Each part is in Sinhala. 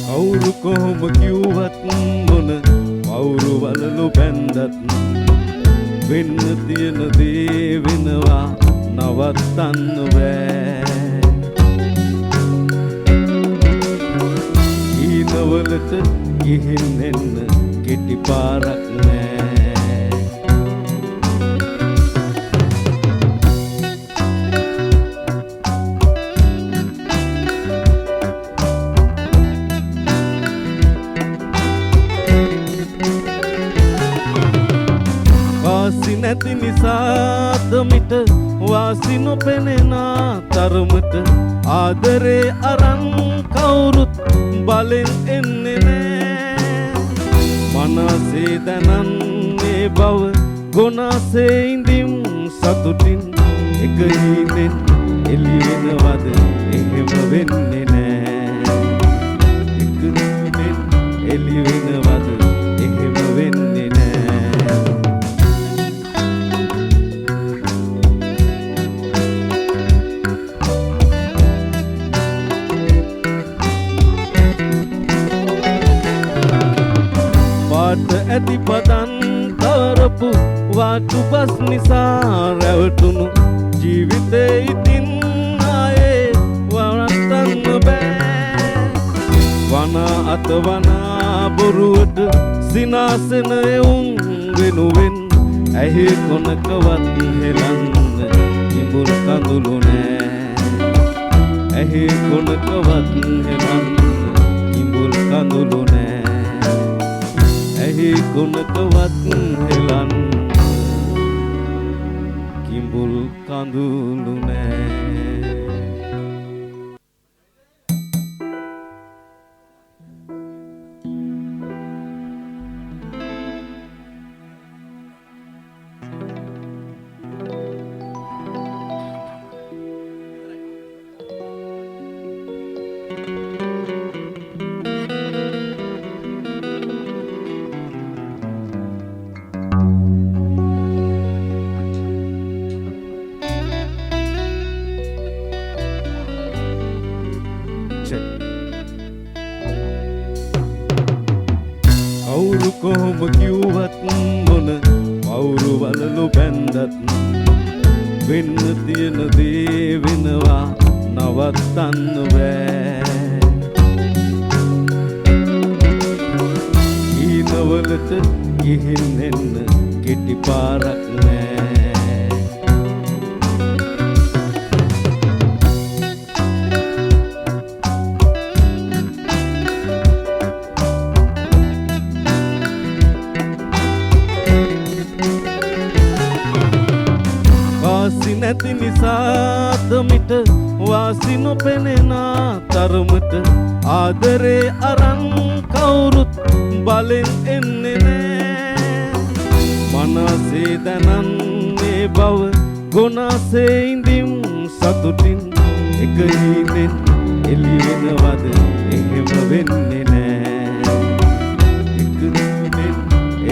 කවුරු කොහොම කිව්වත් මොන කවුරු වලලු බැන්දත් වෙන්න තියෙන දේ වෙනවා නවත්තන්න බෑ. ඊනවලට ගිහින් එන්න කෙටි පාරක් නෑ. නැති නිසාද මිට වාසි නොපෙනෙන තරමට ආදරේ අරන් කවුරුත් බලෙන් එන්නේ නෑ. මනසේ දැනන්නේ බව ගොනාසේ ඉඳිම් සතුටින් එක හිතෙන් එළි වෙනවද එහෙම වෙන්නේ නෑ. එක හිතෙන් එළි වෙනවද එහෙම වෙන්නේ නෑ. ඇති පදන් තරපු වාටු බස් නිසා රැවටුණු ජීවිතේ ඉතින් ආයේ වරත්තන්න බෑ. වන අතවනා බොරුවට සිනාසෙන එවුන් වෙනුවෙන් ඇහි කොනකවත් හෙලන්න කිඹුල් කඳුළු නෑ. ඇහි කොනකවත් හෙලන්න කිඹුල් කඳුළු නෑ. ඇහි කොනකවත් හෙලන්න කිඹුල් කඳුළු නෑ. කවුරු කොහොම කිව්වත් මොන කවුරු වලලු බැන්දත් වෙන්න තියෙන දේ වෙනවා නවත්තන්න බෑ. ඊනවලට ගිහින් එන්න කෙටි පාරක් නෑ. නැති නිසාද මිට වාසි නොපෙනෙන තරමට ආදරේ අරන් කවුරුත් බලෙන් එන්නේ නෑ. මනසේ දැනන්නේ බව ගොනාසේ ඉඳිම් සතුටින් එක හිතෙන් එළි වෙනවද එහෙම වෙන්නේ නෑ. එක හිතෙන්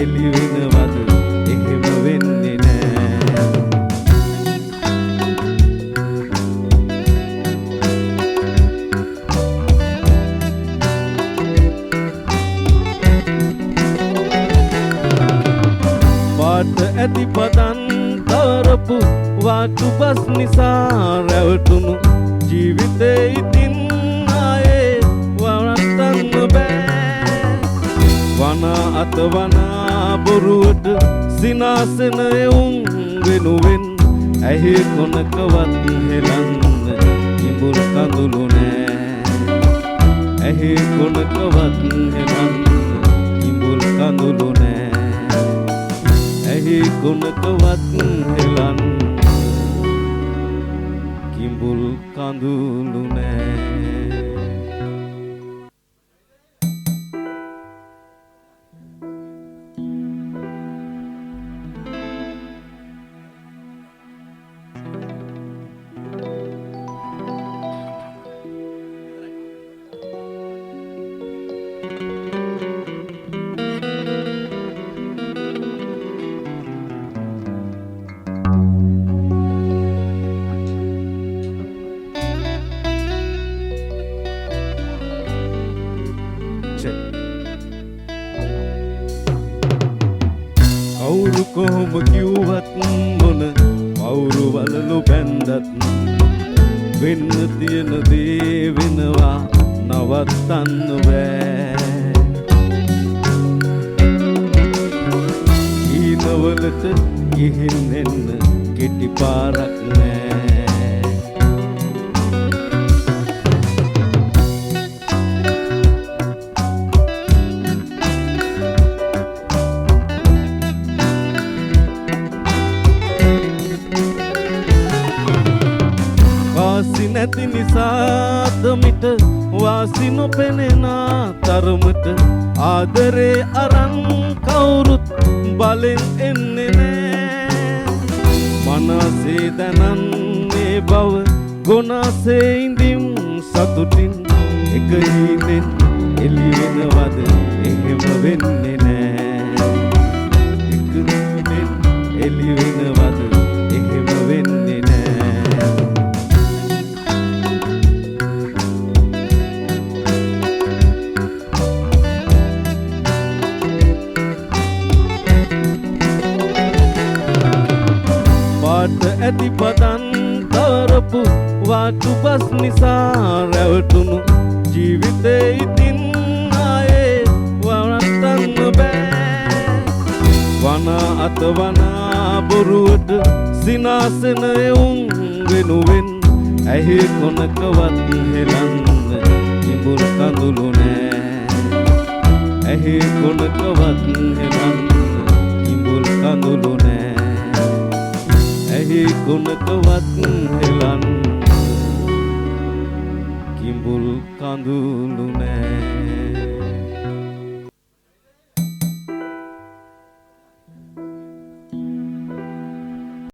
එළි වෙනවද එහෙම වෙන්නේ නෑ. ඇති පදන් තරපු වාටු බස් නිසා රැවටුණු ජීවිතේ ඉතින් ආයේ වරත්තන්න බෑ. වන අතවනා බොරුවට සිනාසෙන එවුන් වෙනුවෙන් ඇහි කොනකවත් හෙලන්න කිඹුල් කඳුළු නෑ. ඇහි කොනකවත් හෙලන්න කිඹුල් කඳුළු නෑ. ඇහි කොනකවත් හෙලන්න කිඹුල් කඳුළු නෑ. වෙන්න තියෙන දේ වෙනවා නවත්තන්න බෑ. ඊනවලට ගිහින් එන්න කෙටි පාරක් නෑ. වාසි නැති නිසාද මිට වාසි නොපෙනෙන තරමට ආදරේ අරන් කවුරුත් බලෙන් එන්නේ නෑ. මනසේ දැනන්නේ බව ගොනාසේ ඉඳිම් සතුටින් එක හීනෙන් එළි වෙනවද එහෙම වෙන්නේ නෑ. එක හීනෙන් එළි වෙනවද එහෙම වෙන්නේ නෑ. ඇති පදන් කරපු වාටු බස් නිසා රැවටුණු ජීවිතේ ඉතින් ආයේ වරත්තන්න බෑ. වන අතවනා බොරුවට සිනාසෙන එවුන් වෙනුවෙන් ඇහි කොනකවත් හෙලන්න ඉඹුල් කඳුළු නෑ. ඇහි කොනකවත් හෙලන්න ඉඹුල් කඳුළු නෑ. ඇහි කුණකවත් හෙලන්න කිඹුල් කඳුළු නෑ.